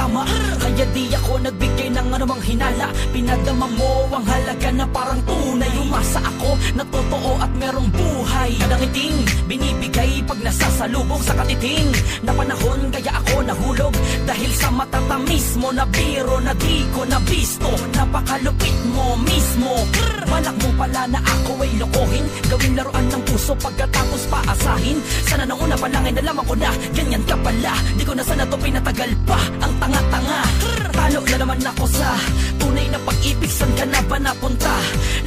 tama. Kaya di ako nagbigay ng anumang hinala. Pinadama mo ang halaga na parang tunay. Umasa ako na totoo at merong buhay. Kadangiting binibigay pag nasasalubong sa katiting na panahon, kaya ako nahulog dahil sa matatamis mo na biro na di ko nabisto. Napakalupit mo mismo. Balak mo pala na ako ay lokohin, gawing laruan ng puso pagkatapos paasahin. Sana nung una pa lang ay nalaman ko na ganyan ka pala. Di ko na sana to pinatagal pa ang tanga-tanga. Talo na naman ako sa tunay na pag-ibig. San ka na ba napunta?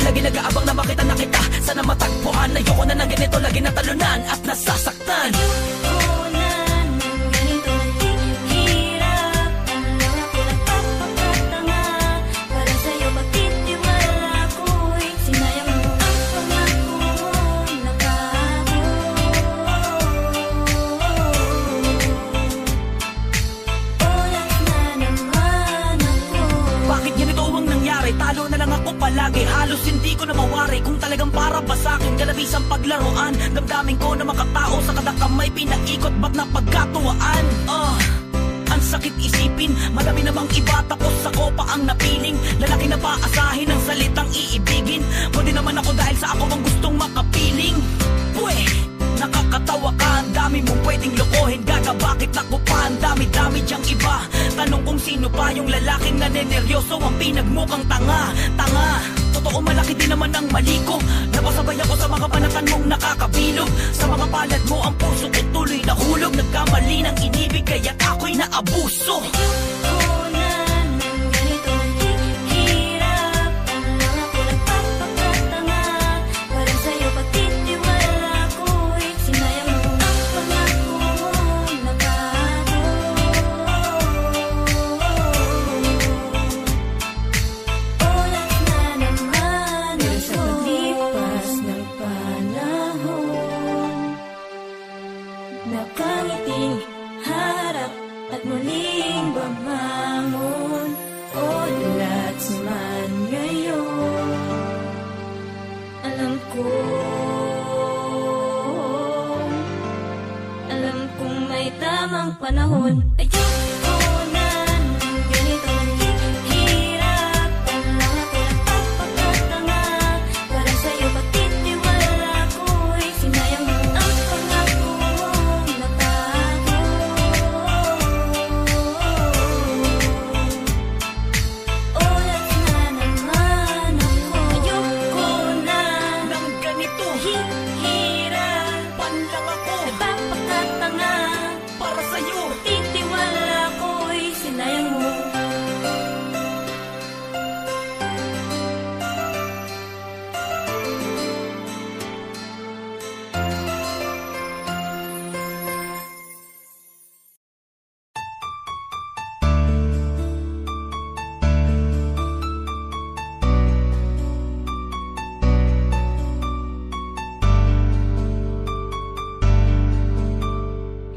Lagi nag-aabang na makita na kita. Sana matagpuan. Ayoko na ng ganito, lagi natalunan at nasasaktan. Talo na lang ako palagi, halos hindi ko na mawari kung talagang para ba sa'kin kalabisang paglaruan. Damdamin ko na makatao sa kada kamay, pinaikot ba't na pagkatuwaan. Ang sakit isipin, madami namang iba tapos ako pa ang napiling. Lalaki na paasahin ang salitang iibigin. Pwede naman ako dahil sa ako ang gustong makapiling. Pweh, nakakatawa ka, ang dami mong pwedeng lokohin. Gaga, bakit ako pa? Ang dami-dami diyang iba. Tanong kung sino pa yung lalaking naneneryoso ang pinagmukhang tanga. Totoo malaki din naman ang mali ko. Napasabay ako sa mga banatan mong nakakabilog. Sa mga palad mo ang puso ko tuloy nahulog. Nagkamali ng inibig kaya ako'y naabuso. Nakangiting harap at muling babangon. O lahat man ngayon, alam kong may tamang panahon. Ayoko na ng ganito naghihirap. Lang ako nagpapakatanga. Para sa'yo pagtitiwala ko'y sinayang mo ang pangako mong napako. Oras na naman ako. Ayoko na Nang ganito, hihirap. lang ako Nagpapakatanga. para sa'yo. Titiwala ko'y sinayang mo.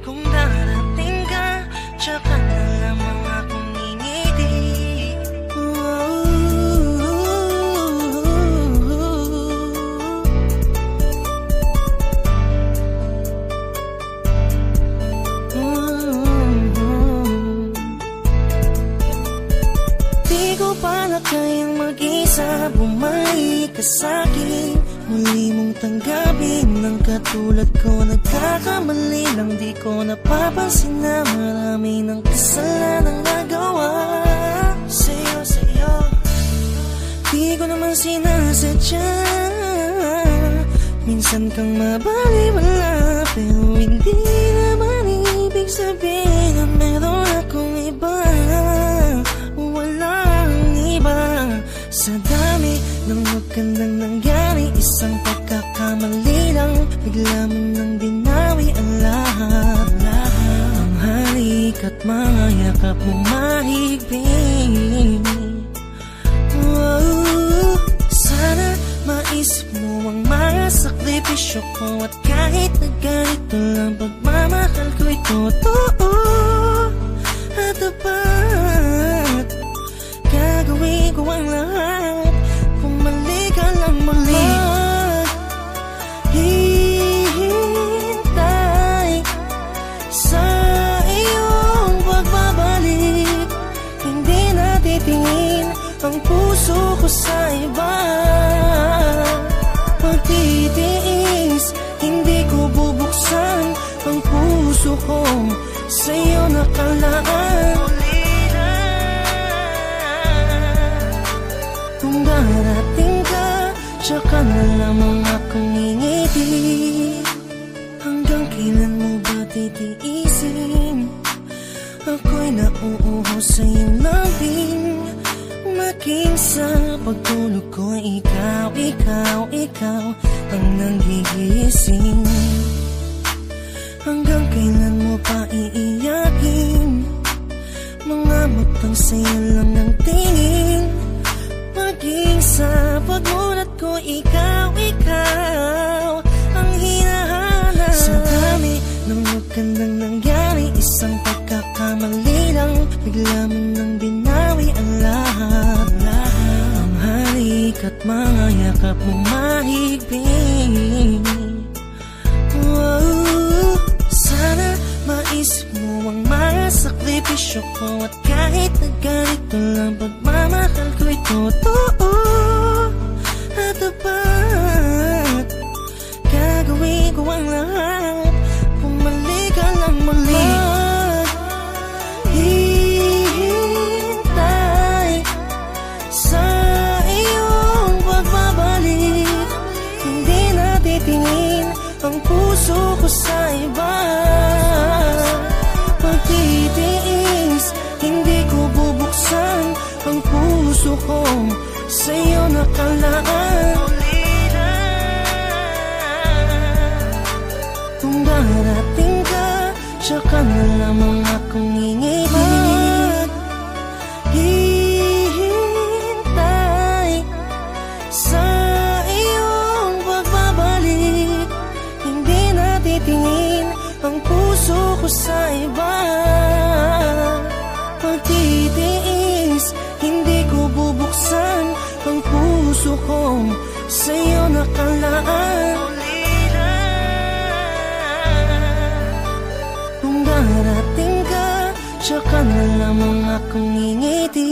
Kung darating ka, tsaka na lamang akong ngingiti. Di ko pala kayang mag-isa, bumalik ka sa'kin. Muli mong tanggapin ng katulad ko. Nagkakamali lang, di ko napapansin na marami ng kasalanang nagawa sa'yo. Di ko naman sinasadya. Minsan kang mabaliwala, pero hindi naman ibig sabihin na meron akong iba. Walang iba. Sa dami ng magandang nangyari, isang pagkakamali lang, bigla mo nang dinawi ang lahat. Ang halik at mga yakap mo mahigpit. Sana maisip mo ang mga sakripisyo ko, at kahit na ganito lang pagmamahal ko ay totoo at tapat. Gagawin ko ang lahat kung mali ka lang muli. Hihintay sa iyong pagbabalik. sa iba. Pagtitiis, hindi ko bubuksan ang puso ko sa'yo nakalaan. Kung darating ka, tsaka na lamang akong ngingiti. Hanggang kailan mo ba titiisin? Ako'y nauuho sa iyong labing. Maging sa pagtulog ko, ikaw, ikaw, ikaw ang nanggigising. Hanggang kailan mo pa iiyakin? Mga matang sa'yo lang ng tingin. Maging sa pagmulat ko, ikaw, ikaw ang hinahanap. Sa dami ng magandang nangyari, isang pagkakamali lang, bigla mo nang binawi ang lahat. Ang halik at mga yakap mo mahigpit. Wow. Sana maisip mo ang mga sakripisyo ko, at kahit na ganito lang, pagmamahal ko ito totoo at tapat. Gagawin ko ang lahat, pumali ka lang muli. Hihintay sa iyong pagbabalik. Hindi na titingin ang puso ko sa iba. Pagtitiis, hindi ko bubuksan ang puso ko sa'yo nakalaan. Kung darating ka, tsaka na lamang akong ngingiti. Hihintay sa iyong pagbabalik. Hindi na titingin ang puso ko sa iba. Pagtitiis, hindi ko bubuksan ang puso ko sa'yo nakalaan. Kung darating ka, tsaka na lamang akong ngingiti.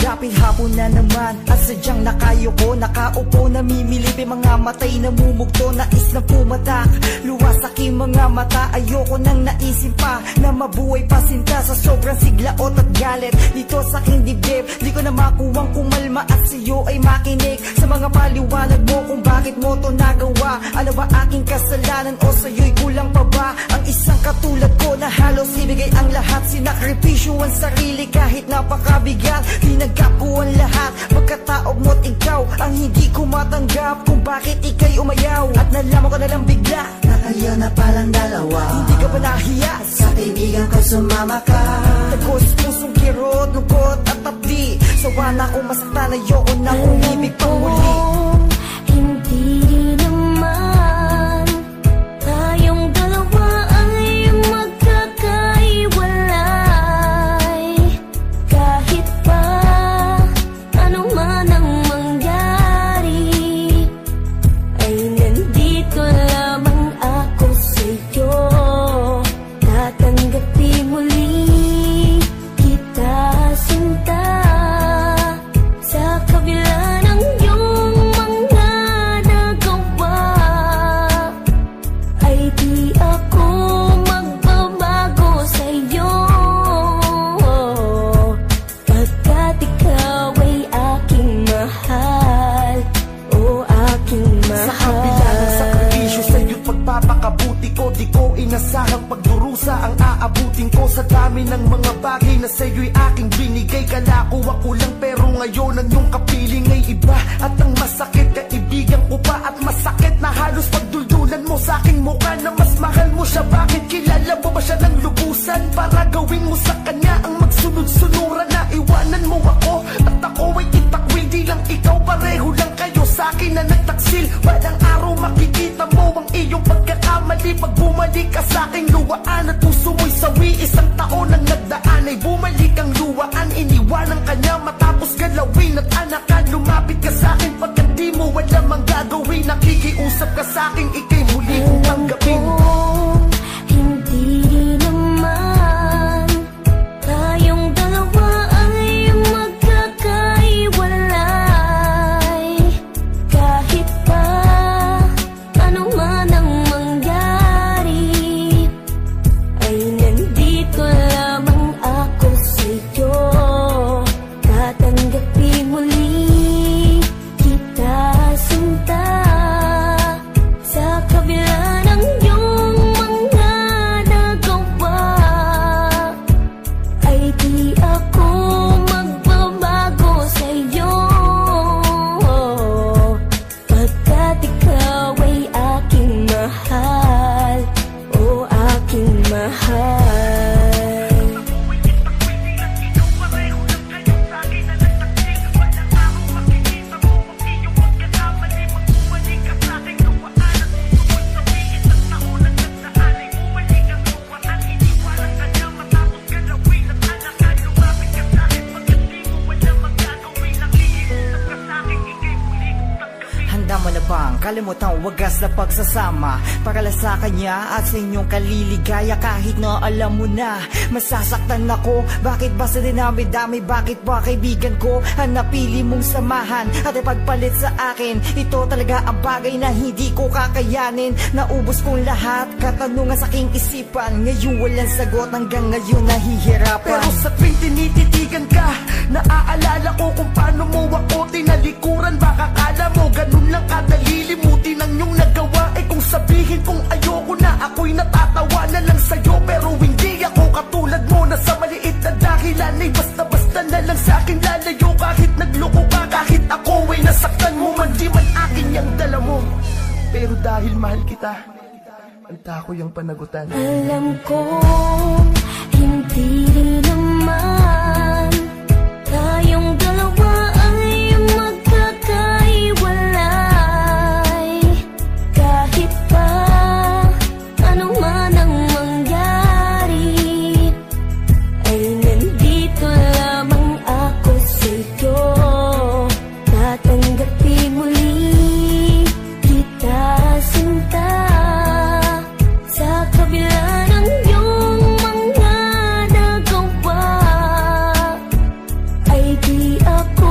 Daping hapon na naman at sadyang nakayoko, nakaupo, namimilip ang mga matay namumugto, nais na pumatak, luwas aking mga mata. Ayoko nang naisip pa na mabuhay pa sinta sa sobrang siglaot at galit dito sa aking dibdib. Di ko na makuwang kumalma at sa'yo ay makinig sa mga paliwanag mo kung bakit mo to nagawa. Ano ba aking kasalanan o sa'yo'y kulang pa ba? Ang isang katulad ko na halos ibigay ang lahat, sinakripisyo ang sarili kahit napakabigat. Tinagap ko ang lahat, pagkataob mo't ikaw ang hindi ko matanggap kung bakit ika'y umayaw. At nalaman ko na lang bigla na kayo na palang dalawa. Hindi ka ba nahiya sa kaibigan ko sumama ka? Tagos pusong kirot, lungkot at tapdi. Sawa na akong masaktan, ayoko na umibig pang muli. Hindi naman tayong dalawa ay magkakaiwalay. Kahit pa ano man ang mangyari, ay nandito lamang ako sa'yo. Tatanggapin muli kita sinta, sa kabila ng iyong mga nagawa, ay di ako magbabago sa'yo. Pagkat ikaw ay aking mahal, o aking mahal. Sa kabila ng sakripisyo sa'yo't pagpapakabuti ko, di ko inasahang pagdurusa ang aabutin ko. Sa dami ng mga bagay na sa'yo'y aking binigay, kala ko ako lang pero ngayon ang iyong kapiling ay iba. At ang masakit, kaibigan ko pa at masakit na halos pagduldulan mo sa aking mukha na mas mahal mo siya. Bakit kilala mo ba siya ng lubusan para gawin mo sa kanya ang magsunod-sunuran na iwanan mo ako at ako ay itakwil? Di lang ikaw, pareho lang kayo sa akin na nagtaksil. Walang araw aking luwaan at puso mo'y sawi. Isang taon ang nagdaan ay bumalik ang luwaan. Iniwanan ka niya matapos galawin at anakan. Lumapit ka sa'kin pagkat di mo wala mang gagawin. Nakikiusap ka sa'kin, ika'y muli kong tanggapin. Hindi naman tayong dalawa ay magkakaiwalay. Kahit pa ano man ang mangyari, ay nandito lamang ako sa'yo. Tatanggapin muli kita sinta. Sa kabila ng iyong mga nagawa, ay di ako magbabago sa'yo. Pagkat ikaw ay aking mahal, o aking mahal. Handa mo na bang kalimutan ang wagas na pagsasama para lang sa kanya at sa inyong kaliligaya? Kahit na alam mo na masasaktan ako, bakit ba sa dinami-dami, bakit ba kaibigan ko ang napili mong samahan at ipagpalit sa akin? Ito talaga ang bagay na hindi ko kakayanin. Naubos kong lahat, katanungan sa aking isipan. Ngayon walang sagot, hanggang ngayon nahihirapan. Pero sa tuwing tinititigan ka, naaalala ko kung paano mo ako tinalikuran. Baka kala mo ganun lang kadali limutin ang iyong nagawa. Eh kung sabihin kong ayoko na, ako'y natatawa na lang sa'yo. Pero hindi ako katulad mo na sa maliit na dahilan ay basta-basta na lang sa'kin lalayo. Kahit nagloko ka, kahit ako ay nasaktan mo man, di man akin yung dala mo. Pero dahil mahal kita, ang tako'y ang panagutan. Alam ko hindi rin naman tayong dalawa ay magkakaiwalay. Kahit pa ano man ang mangyari, ay nandito lamang ako sa'yo. Tatanggapin muli kita sinta. Sa kabila ng iyong mga nagawa, ay di ako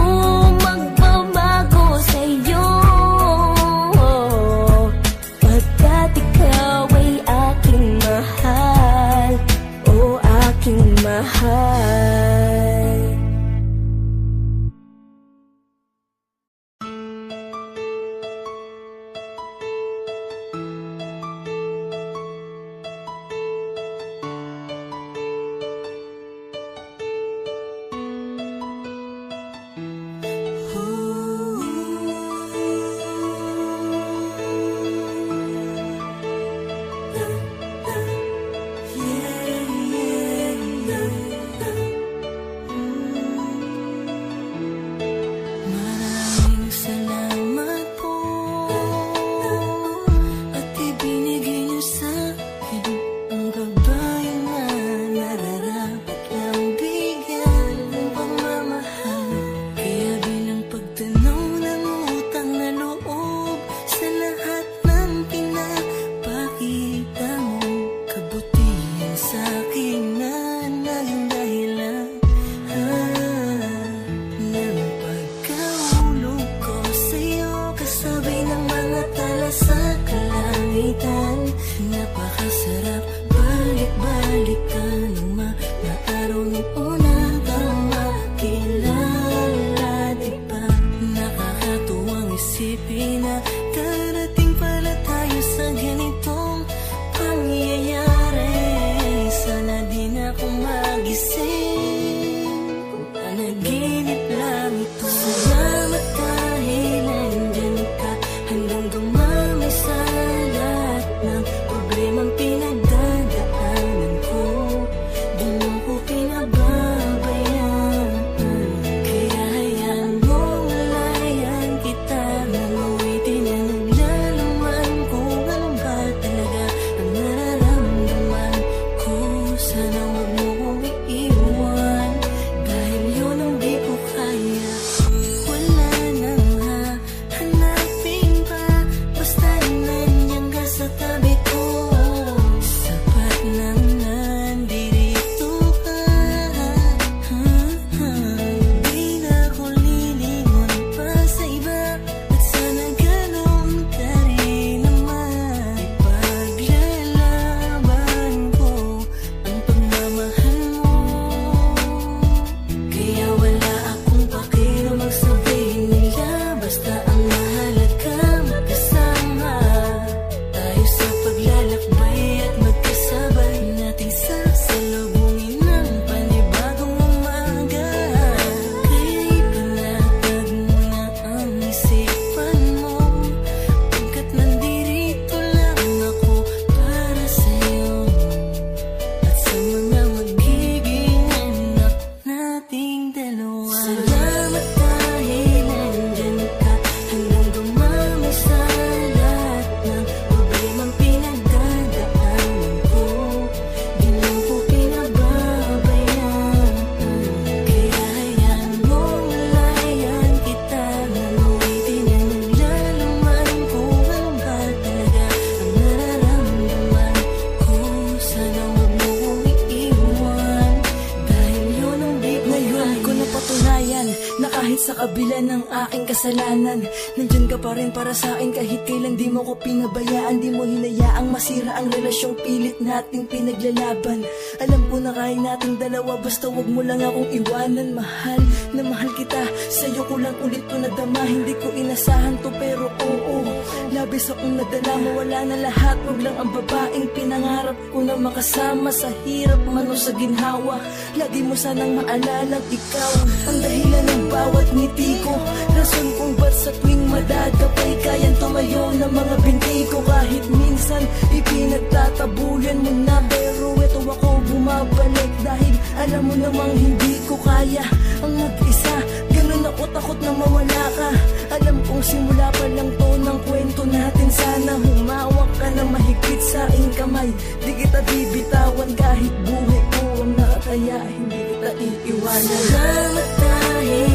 ang aking kasalanan. Nandyan ka pa rin para sa akin kahit kailan di mo ko pinabayaan. Di mo hinayaang masira ang relasyong pilit nating pinaglalaban. Alam ko na kaya nating dalawa, basta wag mo lang akong iwanan. Mahal na mahal kita, sa'yo ko lang ulit to nadama. Hindi ko inasahan to pero oo, labis akong nadala. Mawala na lahat, wag lang ang babaeng pinangarap ko na makasama sa hirap man o sa ginhawa. Lagi mo sanang maalalang ikaw ang dahilan ng bawat ngiti ko, rason kung ba't sa tuwing madadapay kayang tumayo ng mga binti ko. Kahit minsan ipinagtatabuyan mo na, pero ito ako bumabalik dahil alam mo namang hindi ko kaya ang mag-isa. Ganun ako takot na mawala ka. Alam kong simula pa lang to ng kwento natin. Sana humawak ka na mahigpit sa aking kamay. Di kita bibitawan kahit buhay ko ang nakataya. Hindi kita iiwanan. Salamat dahil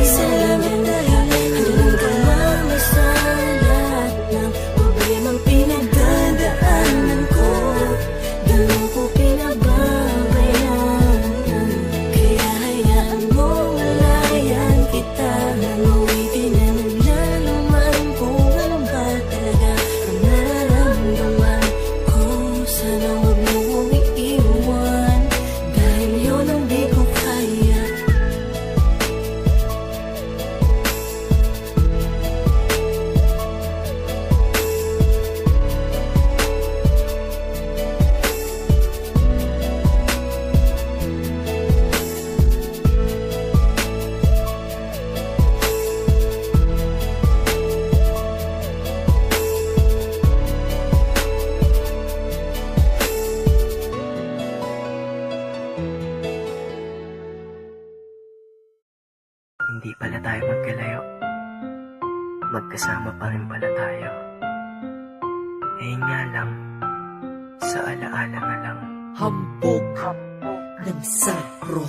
hanggang kamama sa lahat ng problemang pinagdadaanan ko. Ganun ko pinababayaan. Kaya hayaan mo malayan kita. Nanguwitin na naglalaman kung ano ba talaga ang nararamdaman ko. Sana huwag mo kong iiwan dahil yun ang di ko kaya. Hindi pala tayo magkalayo. Magkasama pa rin pala tayo. Eh nga lang, sa alaala na lang. Hambog ng sakro.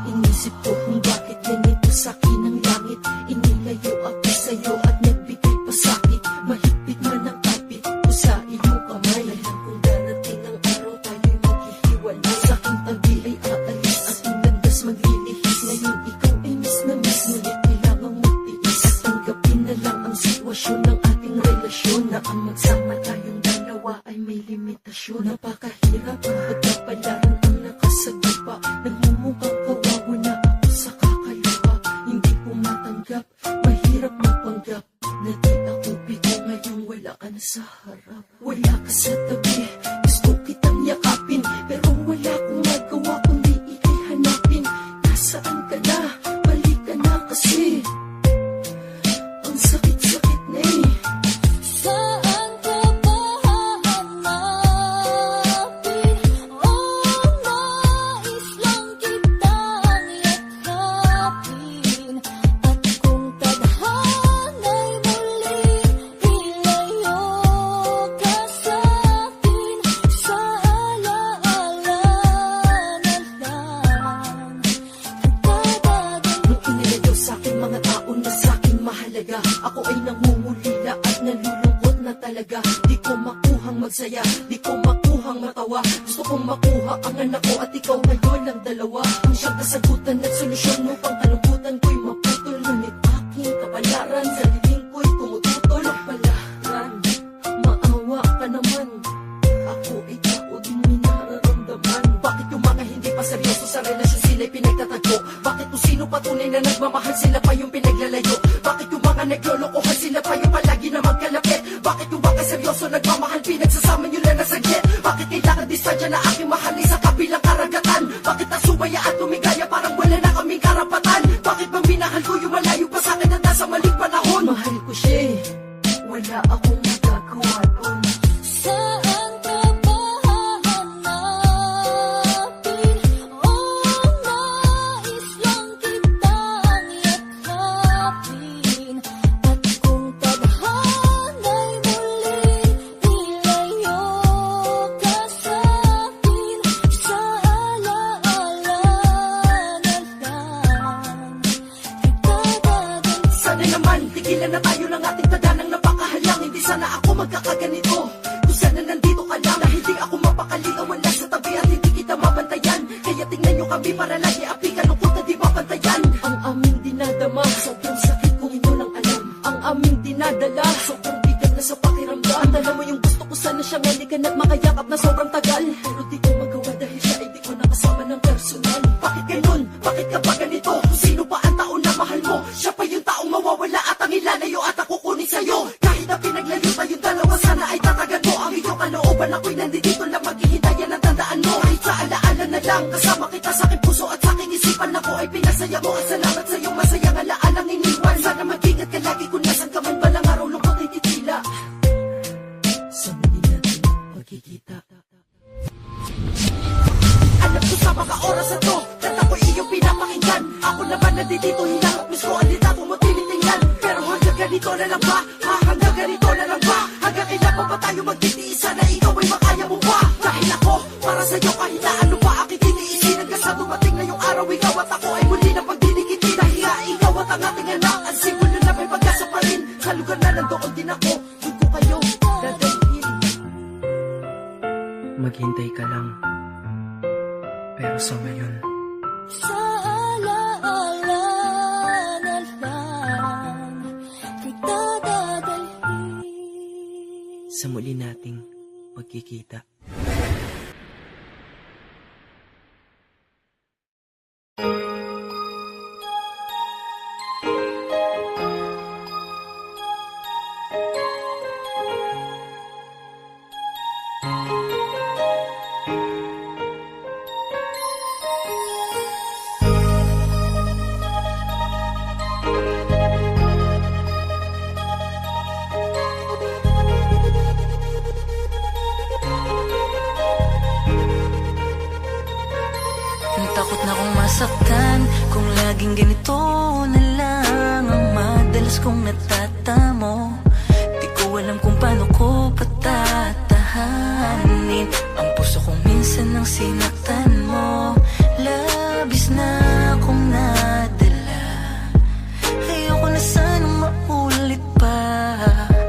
Inisip ko kung bakit ganito sa'kin ang langit. Inilayo ako sa'yo at nagbigay pa sakit. Mahigpit man ang kapit ko sa iyong kamay. Alam kong darating ang araw tayo'y maghihiwalay. Sa'king tabi ay aalis at ang landas maglilihis. Ngayon ikaw ay miss na miss, ngunit kailangang magtiis. At tanggapin na lang ang sitwasyon ng ating relasyon, na ang magsama tayong dalawa ay may limitasyon. Napakahirap ang pagkapalaran ang nakasagupa. Nagmumukhang kawawa na ako sa kakayuha. Hindi ko matanggap, mahirap mapanggap na di ako bigo ngayong wala ka na sa harap. Wala ka sa tabi, gusto kitang yakapin, pero wala akong magawa kundi ikay hanapin. Nasaan ka na? Balik ka na kasi ang sakit-sakit na eh. Saan ka ba hahanapin? Nais lang kitang yakapin. At kung tadhana'y muling ilayo ka sa'kin, sa alaala na lang itatagal. Nung inilayo sa'kin mga taon na sa'kin mahalaga, ako ay nangungulila at nalulungkot na talaga. Di ko makuhang magsaya, di ko makuhang matawa. Gusto kong makuha ang anak ko at ikaw ngayon ang dalawa. Ang siyang kasagutan at solusyon upang kalungkutan ko'y maputol. Ngunit aking kapalaran sa liling ko'y tumututol. Kapalaran, maawa ka naman. Ako ay tao din may nararamdaman. Bakit yung mga hindi pa seryoso sa relasyon sila'y pinagtatagpo? Bakit kung sino patunay na nagmamahal sila pa yung pinaglalayo? Bakit yung mga naglolokohan sila pa yung palagi na magkalapit? Bakit yung mga seryoso nagmamahal pinagsasama nyo lang na saglit? Bakit kailangan distansya na aking mahalin sa kabilang karagatan? Bakit nasubaya at tumigaya parang wala na kaming karapatan? Bakit bang minahal ko yung malayo pa sa'kin at nasa maling panahon? Mahal ko siya eh, wala akong magagawa doon. Saan ka ba hahanapin? Nais lang kitang yakapin. At kung tadhana'y muling ilayo ka sa'kin, sa alaala na lang itatagal. Sana naman, tigilan na tayo ng ating taganang napakahalang. Hindi sana ako magkakaganito. Kung sana nandito ka lang, na hindi ako mapakali o wala sa tabi at hindi kita mabantayan. Kaya tingnan nyo kami para lagi api kalungkot na di mabantayan. Ang aming dinadama, sobrang sakit kung inyo lang aming dinadala. Sobrang bigat na sa pakiramdam. At alam mo yung gusto ko sana siyang halikan at makayakap na sobrang tagal. Pero di ko magawa dahil siya ay di ko nakasama ng personal. Bakit ganun? Bakit ka pa ganito? Kung sino pa ang tao na mahal mo, siya pa yung taong mawawala at ang ilalayo at ako kunin sa'yo. Kahit na pinaglayo tayong dalawa, sana ay tatagan mo ang iyong kalooban. Ako'y nandito lang maghihintayan ang tandaan mo. Kahit sa alaala na lang, kasama kita sa aking puso at sa aking isipan. Ako ay pinasaya mo at salamat sa iyong masayang alaalang iniwan. Sana mag-ingat ka lagi kung nasan ka man, balang araw lungkot ay titila. Sa muli natin magkikita. Alam ko sa mga oras na to, at ako'y iyong pinapakinggan. Ako naman nandito, hinarap miss ko ang litrato mo tinitingnan. Pero hanggang ganito na lang ba? Hanggang ganito na lang ba? Hanggang kailan pa ba tayo magtitiis? Sana ikaw ay makaya mo pa. Dahil ako, para sa'yo kahit na ano pa aking tiniisin. Hanggang sa dumating na yung araw, ikaw at ako ay muli na pagdinikitin. Dahil nga ikaw at ang ating anak, ang simbolo na may pag-asa pa rin. Sa lugar na nandoon din ako, doon ko kayo dadalhin. Maghintay ka lang. Pero sa ngayon, Sa alaala na lang kita dadalhin. sa muli nating magkikita. Takot na kong masaktan kung laging ganito na lang ang madalas kong natatamo. Di ko alam kung paano ko patatahanin ang puso kong minsan nang sinaktan mo. Labis na akong nadala, ayoko na sanang maulit pa.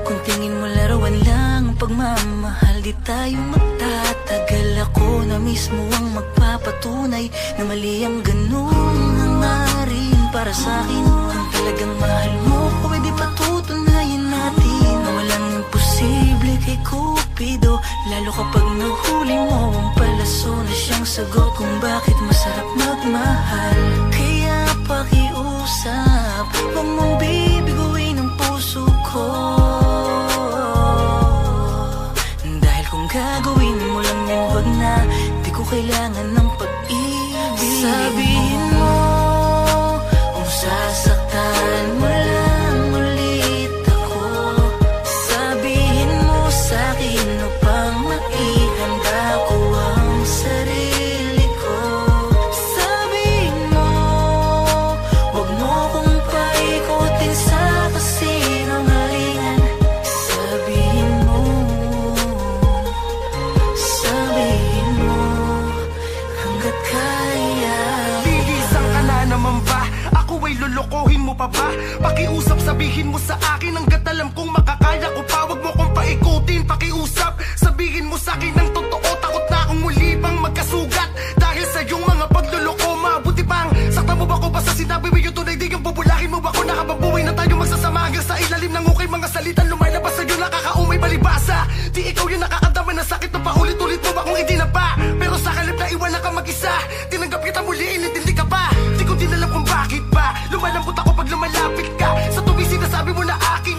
Kung tingin mo larawan lang ang pagmamahal, di tayo magtatagal. Ako na mismo ang magpapatunay na mali ang ganung hangarin para sa'kin. Kung talagang mahal mo ko, pwede patutunayan natin na walang imposible kay Cupido. Lalo kapag nahuli mo ang palaso na siyang sagot kung bakit masarap magmahal. Kaya pakiusap, huwag mong bibiguin ang puso ko. Dahil kung gagawin mo lang yan, wag na. Di ko kailangan ng pag-ibig. Sabihin mo kung sasaktan mo lang ulit ako. Sabihin mo sa'kin upang maihanda ko ang sarili ko. Sabihin mo, wag mo kong paikutin sa kasinungalingan. Sabihin mo hanggat kaya. Lilisan ka na naman ba? Ako ay lulukohin mo pa ba? Pakiusap, sabihin mo sa akin hanggat alam kong makakaya ko pa. Wag mo kong paikutin, pakiusap. Sabihin mo sa akin ng totoo. Takot na akong muli bang magkasugat dahil sa iyong mga pagluloko. Mabuti bang sakta mo ba ko ba sa sinabi mo yung tunay? Di yung bubulahin mo ba ko? Nakababuhay na tayo magsasama hanggang sa ilalim ng ukay. Mga salitan lumalabas sa'yo nakakaumay balibasa. Di ikaw yung nakakadama ng sakit na paulit-ulit mo ba kung hindi na ba? Pero sa kalip na iwanan ka mag-isa, tinanggap kita muli, inintindi ka pa. Di ko din alam kung bakit ba lumalambot ako pag lumalapit ka. Sa tuwing sinasabi mo na akin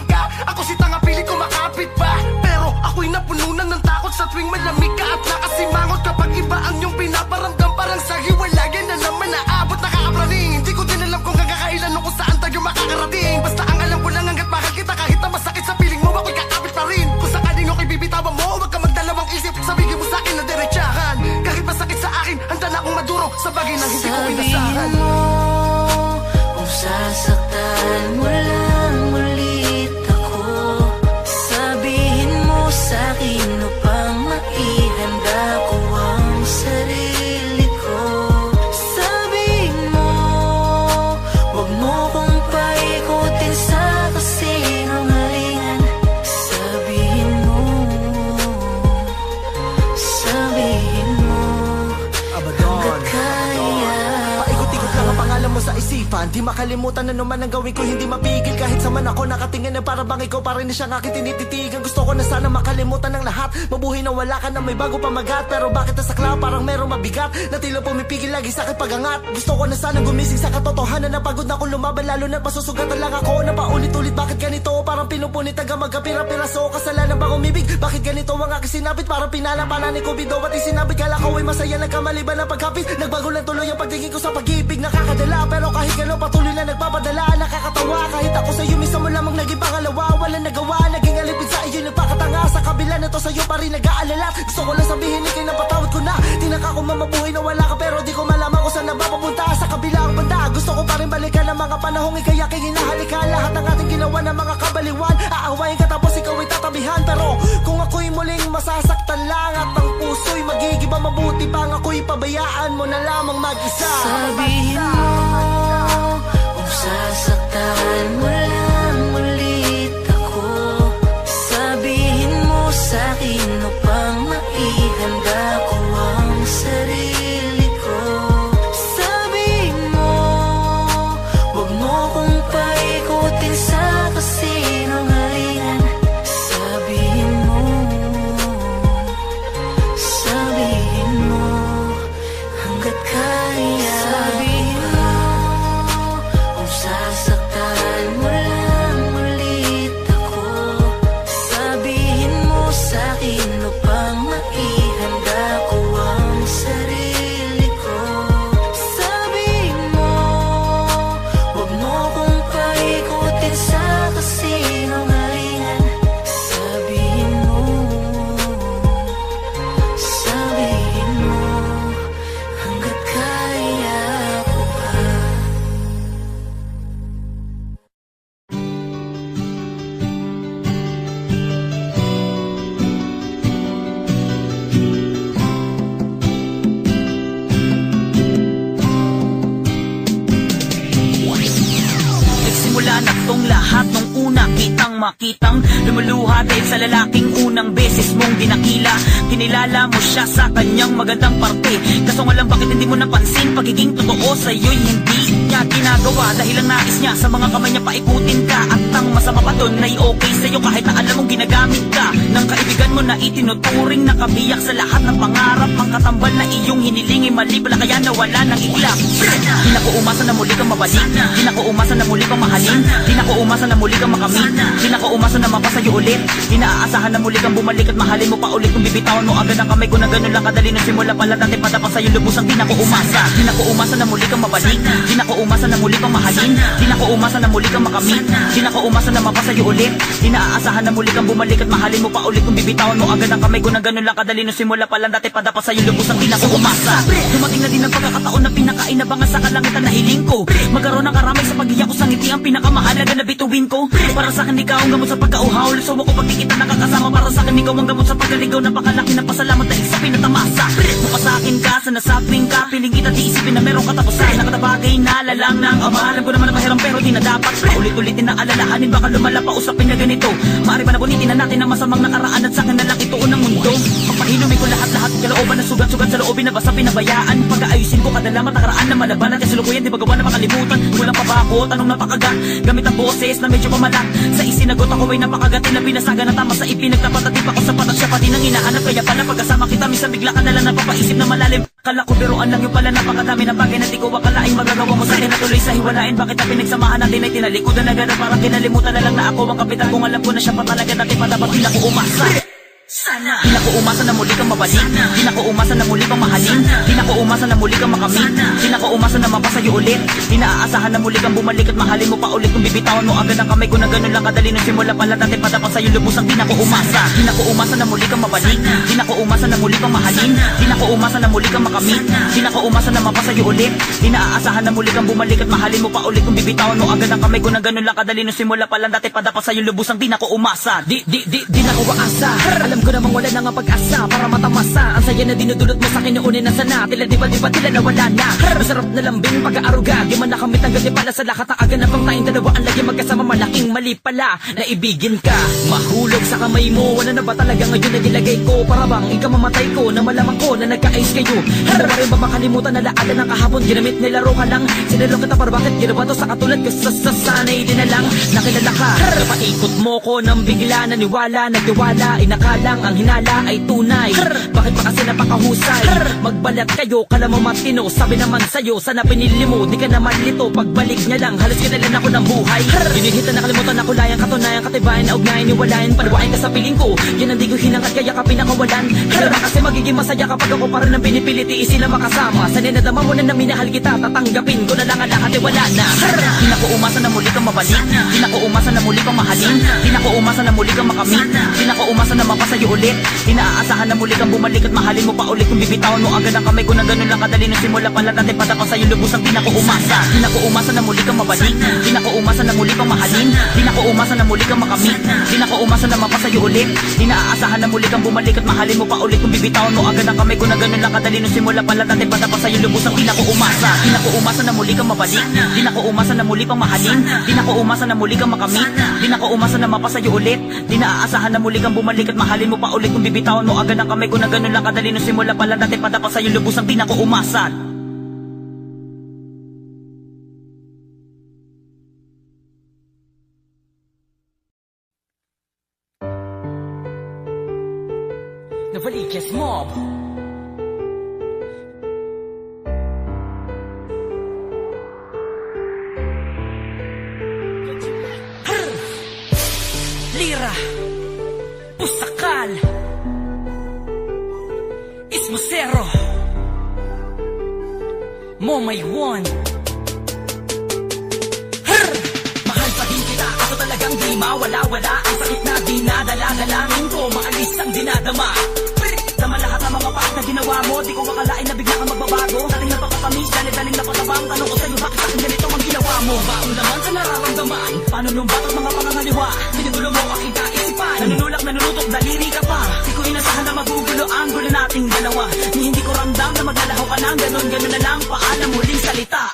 naman Di makalimutan na naman ang gawin ko hindi mapigil Kahit sa man ako nakatingin na para bang ikaw pa rin na siyang aking tinititigan Gusto ko na sana makalimutan ng lahat Mabuhay na wala ka na may bago pamagat Pero bakit nasakla parang merong mabigat Na tila pumipigil lagi sa aking pagangat Gusto ko na sana gumising sa katotohanan Na pagod na akong lumaban lalo na pasusugatan lang ako Na paulit-ulit bakit ganito parang pinupunit Taga magkapira-piraso kasalanan bang umibig Bakit ganito ang aking sinapit parang pinalapanan ni Kubido At isinabit kala ko ay masaya nagkamali ba ng pagkapit Nagbago lang tuloy ang pagtingin ko sa pag-ibig Nakakadala pero kahit gano'n patuloy na nagpapadala Nakakatawa kahit ako sa'yo minsan mo lamang naging pangalawa Walang nagawa naging alipin sa iyo nagpakatanga Sa kabila na to sa'yo pa rin nag-aalala Gusto ko lang sabihin ikay napatawad ko na Tinaka ko mamabuhay na wala ka pero di ko malaman kung saan na mapapunta Sa kabila ang banda gusto ko pa rin balikan ang mga panahong ikay aking hinahalikan Lahat ng ating ginawa ng mga kabaliwan Aawayin ka tapos ikaw ay tatabihan Pero kung ako'y muling masasaktan lang At ang puso'y magigiba mabuti pang ako'y pabayaan mo na lamang mag-isa Sabihin mo kung sasaktan mo lang ulit ako Sabihin mo sa'kin upang maihanda ko ang sarili ko Sabihin mo huwag mo kong paikutin sa kasinungalingan Sabihin mo hanggat kaya Sabihin mo kung sasaktan mo lang ulit ako Sabihin mo sa'kin upang maihanda ko ang sarili ko Sabihin mo huwag mo kong paikutin sa kasinungalingan Sabihin mo hanggat kaya ko pa Nagsimula na tong lahat nung una kitang makitang lumuluha dahil sa lalaking unang beses mong dinakila Kinilala mo siya sa kanyang magandang parte Kaso nga lang bakit hindi mo napansin Pagiging totoo sa'yo'y hindi niya ginagawa Dahil ang nais niya sa mga kamay niya paikutin ka At ang masama pa dun ay okay sa'yo kahit na alam mong ginagamit ka Ng kaibigan mo na itinuturing nakabiyak sa lahat ng pangarap Ang katambal na iyong hiniling ay mali pala kaya nawala ng iglap Di na ko umasa na muli kang mabalik Di na ko umasa na muli kang mahalin Di na ko umasa na muli kang makamit Di na ko umasa na mapasa'yo ulit Di na aasahan na muli kang bumalik at mahalin mo pa ulit Kung bibitawan mo agad ang kamay ko na ganun lang kadali Nung simula pala dati padapa sa'yo lubusang di na ko umasa Di na ko umasa na muli kang mabalik Di na ko umasa na muli kang mahalin Di na ko umasa na muli kang makamit Di na ko umasa na mapasa'yo ulit Di na aasahan na muli kang bumalik at mahalin mo pa ulit Kung bibitawan mo agad ang kamay ko na ganun lang kadali Nung simula pala dati padapa sa'yo lubusang di na ko umasa Dumating na din ang pagkakataon na pinakainabangan sa kalangitan na hiling ko Magkaroon ng karamay sa pag-iyak ko sa ngiti ang pinakamahalaga na bituin ko Para sa akin ikaw ang gamot sa pagkauhaw Luso mo ko pag di kita nakakasama Para sa akin ikaw ang gamot sa pagkaligaw Napakalaki na pasalamat dahil sa pinatamasa Mukha sa akin ka, sa nasaping ka Piling kita di isipin na merong katapusan Nakatabagay na lalang ng ama Alam ko naman na mahiram pero di na dapat Ulit-ulitin na alalahanin baka lumala pa usapin na ganito Maaari ba na bunitin na natin ang masamang nakaraan At sa akin na lang ituon ng mundo Pagpahinumin ko lahat-lahat kalooban na sugat-sugat sa loobin na basta pinabayaan Pag-aayusin ko kadalamat nakaraan na malaban At kasalukuyan di ba gawa na makalimutan Kulang pa ba ako, tanong napakagat Gamit ang boses na medyo pamalat Sa isinagot ako ay napakagatin na pinasaga na tama sa ipinagtapat At di pa ko sapat at siya pa din ang hinahanap Kaya pala pagkasama kita minsan bigla ka na lang napapaisip na malalim Kala ko biruan lang yung pala napakadami ng bagay na di ko akalaing magagawa mo sa akin Natuloy sa hiwalain bakit ang pinagsamahan natin ay tinalikudan na gano'n Parang kinalimutan na lang na ako ang kapitan Kung alam ko na siya pa talaga dati pa dapat di na ko umasa Sana di na ko umasa na muli kang mabalik Di na ko umasa na muli kang mahalin Di na ko umasa na muli kang makamit Di na ko umasa na mapasa'yo ulit Di na aasahan na muli kang bumalik at mahalin mo pa ulit Kung bibitawan mo agad ang kamay ko na ganun lang kadali Nung simula pala dati padapa sa'yo lubusang di na ko umasa Di na ko umasa na muli kang mabalik Di na ko umasa na muli kang mahalin Di na ko umasa na muli kang makamit Di na ko umasa na mapasa'yo ulit Di na aasahan na muli kang bumalik at mahalin mo pa ulit Kung bibitawan mo agad ang kamay ko na ganun lang kadali Nung simula pala dati padapa sa'yo lubusang di na ko umasa Di na ko aasa Alam Alam ko namang wala na nga pag-asa para matamasa. Ang saya na dinudulot mo sa kinuunin na sana. Tila di ba tila nawala na. Masarap na lambing pag-aaruga. Di man nakamit ang pala sa lahat ang aganap ang tayong dalawa. Ang lagi magkasama, malaking mali pala na ibigin ka. Mahulog sa kamay mo, wala na ba talaga ngayon na nilagay ko? Para bang ikaw mamatay ko, na malaman ko na nagka-ice kayo. Hindi ba rin ba makalimutan na laala ng kahapon? Ginamit nilaro ka lang, sinalo kita para bakit ginawa to sa katulad ko? Sasanay din na lang, nakilala ka. Napaikot mo ko nang bigla naniwala, nagtiwala, inakalang ang hinala ay tunay. Bakit pa kasi napakahusay? Magbalat kayo, kala mo matino. Sabi naman sa'yo, sana pinili mo, di ka naman lito. Pagbalik niya lang, halos kinalan ako ng buhay. Binihita nakalimutan ako layang katunayan, katibayan na ugnayan, niwalayan, panawain ka sa piling ko. Yan ang di ko hinangkat, kaya ka pinakawalan. Kaya ba kasi magiging masaya kapag ako pa rin ang pinipilit, sila makasama. Sanay na dama mo na minahal kita, tatanggapin ko na lang ang lahat, wala na. Di na ko umasa na muli kang mabalik, di na ko umasa na muli kang mahalin, di na ko umasa na muli kang makamit, di na ko umasa na mapasayo ulit, di na aasahan na muli kang bumalik at mahalin mo pa ulit. Kung bibitawan mo agad ang kamay ko na ganun lang kadali nung simula pala natin patapa sa'yo lubusang di na ko umasa. Di na ko umasa na muli kang mabalik, di na ko umasa na muli kang mahalin, di na ko umasa na muli kang makamit, di na ko umasa na mapasayo ulit, di na aasahan na muli kang bumalik at mahalin mo pa ulit. Kung bibitawan mo agad ang kamay ko na ganun lang kadali nung simula pala natin patapa sa'yo lubusang di na ko umasa. Di na ko umasa na muli kang mabalik, di na ko umasa na muli kang mahalin, di na ko umasa na muli kang makamit, di na ko umasa na mapasayo ulit, di na aasahan na muli kang bumalik at mahalin mo pa ulit. Kung bibitawan mo agad ang kamay ko na ganun lang kadali nung simula pala natin patapa sa'yo lubusang di na ko umasa. Novaliches Mob. Lira, Pusakal, Ismosero, Momay One. Mahal pa din kita, ako talagang di mawala-wala. Ang sakit na dinadala-dalangin ko, maalis ang dinadama. Tama lahat ng mga paak na ginawa mo, di ko akalain na bigla kang magbabago. Dating napakatamis, daling napatabang. Tanong ko sa'yo, bakit akin ganito ang ginawa mo? Baong naman sa nararamdaman, paano nung batak mga pangangaliwa? Pinugulo mo aking kaisipan, nanunulak, nanunutok, daliri ka pa. Di ko inasahan na magugulo ang gulo nating dalawa. Ni hindi ko ramdam na maglalaho ka ng ganon na lang, paalam muling salita.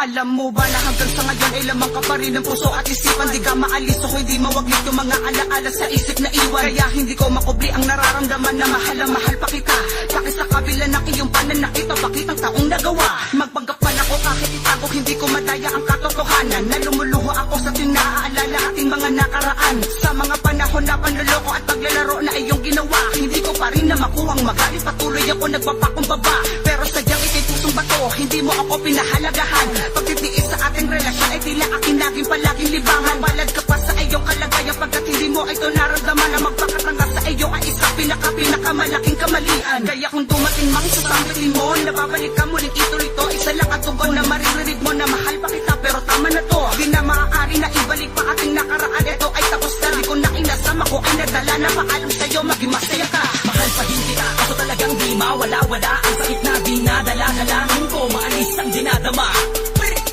Alam mo ba na hanggang sa ngayon ay lamang ka pa rin ng puso at isipan. Di ka maalis o hindi mawaglit yung mga alaala sa isip na iwan. Kaya hindi ko makubli ang nararamdaman na mahal na mahal pa kita. Bakit sa kabila ng iyong pananakit o bakit ang taong nagawa? Magpanggap man ako kahit itago, hindi ko madaya ang katotohanan. Na lumuluho ako sa tuwing naaalala ating mga nakaraan. Sa mga panahon na panloloko at paglalaro na iyong ginawa, hindi ko pa rin na makuhang magalit. Patuloy ako nagpapakumbaba, pero sadyang ikay pusong bato, hindi mo ako pinahalagahan. Pagtitiis sa ating relasyon ay tila aking laging palaging libangan. Balad ka pa sa iyong kalagayan pagkat hindi mo ito naramdaman. Na magpakatanga sa iyo ay isang pinakamalaking kamalian. Kaya kung dumating mang sa sambitin mo, nababalik ka muling ito. Isa lang at tugon na maririnig mo na mahal pa kita, pero tama na to. Di na maaari na ibalik pa ating nakaraan. Ito ay tapos na, di ko na inasama ko ay nadala na paalam sa'yo, maging masaya ka. Mahal pa din kita, ako talagang di mawala-wala. Ang sakit na dinadala-dalangin ko, maalis ang dinadama.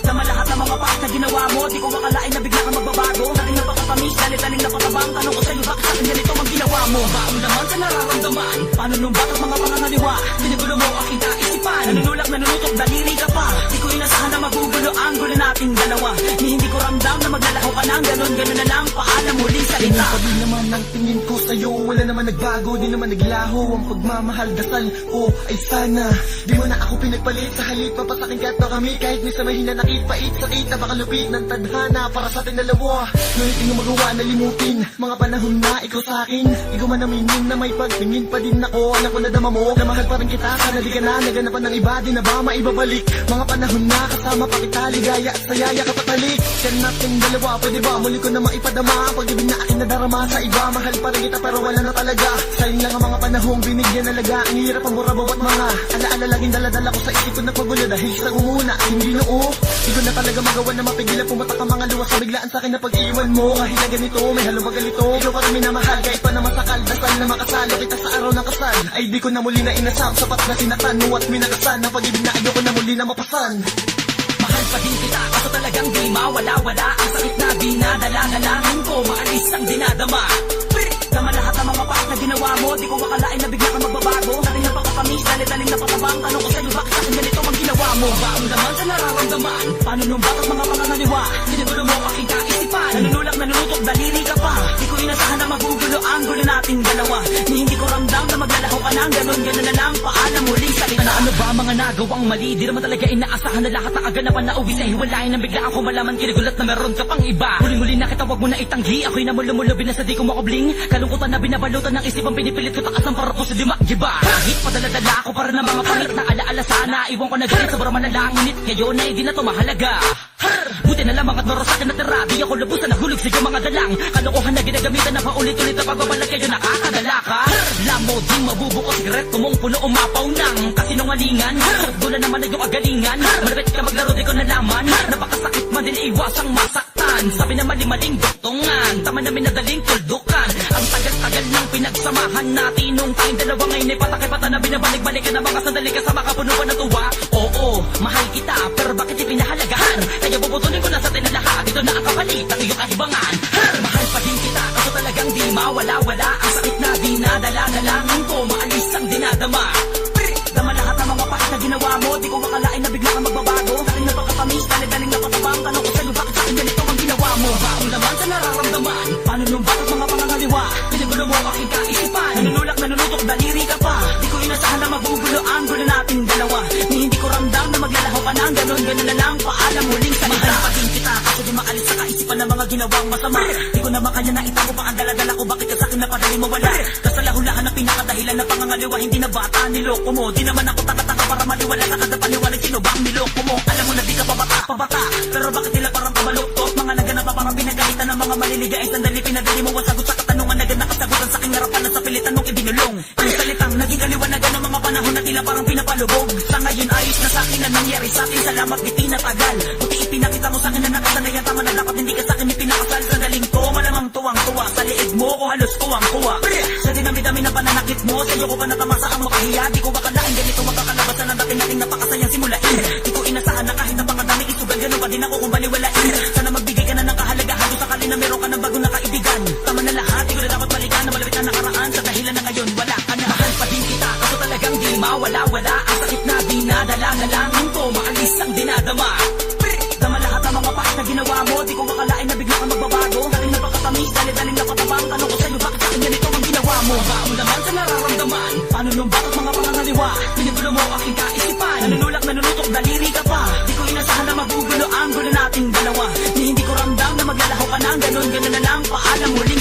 Tama lahat ng mga paak na ginawa mo, di ko akalain na bigla kang magbabago. Dating napakatamis, daling napatabang. Tanong ko sa'yo, bakit akin ganito ang ginawa mo? Baong naman sa nararamdaman, paano nung batak mga pangangaliwa? Pinugulo mo aking kaisipan, nanunulak, nanunutok, daliri ka pa. Di ko inasahan na magugulo ang gulo nating dalawa. Ni hindi ko ramdam na maglalaho ka ng ganon na lang, paalam muling salita. Ganun pa din naman ang tingin ko sa'yo, wala naman nagbago, di naman naglaho. Ang pagmamahal, dasal ko ay sana di mo na ako pinagpalit. Sa halip, papasakin ka to kami, kahit may samahin na nakipait. Sakit na baka lupit ng tadhana para sa ating dalawa. Ngunit hindi mo magawa na limutin mga panahon na ikaw sa akin. Di ko man aminin na may pagtingin pa din ako. Alam ko na dama mo, na mahal pa rin kita. Sana di ka na naganapan ng iba, di na ba maibabalik? Mga panahon na kasama pa kita, ligaya at sayaya kapatalik. Yan natin dalawa, pwede ba muli ko na maipadama? Pag-ibig na akin nadarama sa iba, mahal pa rin kita pero wala na talaga. Sayang lang ang mga panahong binigyan na laga. Ang hirap ang mura bawat mga alaala laging daladala ko sa isip ko nagpagulo dahil sa umuna, hindi noo. Di ko na talaga magawa na mapigilan, pumatak ang mga luwas sa biglaan sa akin na pag-iwan mo. Kahit na ganito, may halong pagalito, ikaw pa rin minamahal, kahit pa na masakal. Dasal na makasalo kita sa araw ng kasal. Ay di ko na muli na inasam, sapat na sinatan mo at minakasan. Ang pag-ibig na ayoko na muli na mapasan. Mahal pa din kita, ako talagang di mawala-wala. Ang sakit na dinadala-dalangin ko, maalis ang dinadama. Tama lahat ng mga paak na nung batas mga pangangaliwa? Sinugulo mo aking kaisipan. Nanunulak, nanunutok, daliri ka pa. Di ko inasahan na magugulo ang gulo nating dalawa. Ni hindi ko ramdam na maglalaho ka ng ganon. Ganon na lang, paalam muling salita. Ano ba mga nagawang mali? Di naman talaga inaasahan na lahat ng aganapan na uwi sa hiwalayan. Nang bigla ako malaman kinigulat na meron ka pang iba. Huling-huli na kita, wag mo na itanggi. Ako'y namulumulo, binasa di ko makubling. Kalungkutan na binabalutan ng isipang pinipilit ko takas ng parapos di makiba. Kahit padala-dala ako para ng mga pangit na alaala sana. Iwan ko na galit sobrang malalang init. Ngayon ay di na to mahalaga. Buti na lamang at maros akin natira. Di ako lubusan nahulog sa mga dalang. Kalokohan na ginagamitan na paulit-ulit na pagbabalag kayo nakakadala ka. Lamo di mabubuko sigaret mong puno umapaw ng kasinungalingan. Dula naman na yung agalingan. Malapit ka maglaro di ko nalaman. Napakasakit man din iwasang masaktan. Sabi na mali-maling doktongan. Tama namin na daling tuldukan. Ang tagal-tagal ng pinagsamahan natin. Nung tayong dalawa ngayon ay patakipata na binabalik-balik ka na mga sandali kasama kapunuan ng tuwa. Oo, mahal kita pero bakit ipinahalagahan? Kaya bubutulin ko na sa atin na lahat. Ito na ang kapalit ng iyong kahibangan. Mahal pa din kita kaso talagang di mawala-wala. Ang sakit na dinadala na lang ko. Maalis ang dinadama. Dama lahat ng mga pahit na ginawa mo. Di ko makalain na bigla kang magbabago. Daling napakatamis, daling napatabang. Tanong ko sa'yo bakit sa'kin ganito ang ginawa mo. Baong naman sa nararamdaman. Paano nung bakit mga pangangaliwa? Pinigulo mo aking kaisipan. Nanunulak, nanunutok, daliri ka pa. Di ko inasahan na magugulo ang gulo nating dalawa. Ni hindi ko ramdam na maglalaho ka ng ganon. Ganon na lang, paalam muling salita. Mahal pa din kita kaso di maalis sa kaisipan ng mga ginawang masama. Di ko naman kanya na itago pa ang daladala ko. Bakit ka sa'kin napadali mawala? Kasalahulahan na pinakadahilan na pangangaliwa. Hindi na bata, niloko mo. Di naman ako taka-taka para maliwala sa kada paniwala. Sino bang niloko mo? Alam mo na di ka pabata. Pero bakit nila parang pabaluktot? Mga naganap pa parang pinagalitan ng mga maliligain. Sandali pinadali mo ang sagot sa katanungan. Naganap kasagutan sa aking harapan na sa pilitan mong ibinulong. Ang salitang naging kaliwanagan ng mga panahon na tila parang pinapalubog. Sa ngayon ayos na sa akin na nangyari sa akin. Salamat di tinatagal. Buti ipinakita mo sa akin na nakasanayan. Tama na dapat hindi ka sa akin ipinakasal. Sandaling ko malamang tuwang-tuwa. Sa liig mo ko halos kuwang-kuwa. Sa dinami-dami na pananakit mo. Sa'yo ko pa natamasa ang makahiya. Di ko makalain ganito makakalabasan ng dating-dating napakasayang simulain. Di ko inasahan na kahit na pangadami isugal. Ganun pa din ako kung baliwalain. Sana magbigay ka na ng kahalagahan. Kung sakali na meron ka ng bago na kaibigan. Tama na lahat. Di ko na dapat balikan na malapit na nakaraan. Sa dahilan na ngayon wala ka na. Mahal pa din kita kaso talagang di mawala-wala. Ang sakit na dinadala na lang ko. Maalis ang dinadama. Dama lahat ng mga pahit na ginawa mo. Di ko makalain na bigla kang magbabago. Daling napakatamis, daling napatabang. Tanong ko sa'yo bakit sa'kin ganito ang ginawa mo. Baong naman sa nararamdaman. Paano nung bakit mga pangangaliwa? Pinigulo mo aking kaisipan. Nanunulak, nanunutok, daliri ka pa. Di ko inasahan na magugulo ang gulo nating dalawa. Ni hindi ko ramdam na maglalaho ka ng ganon. Ganon na lang, paalam muling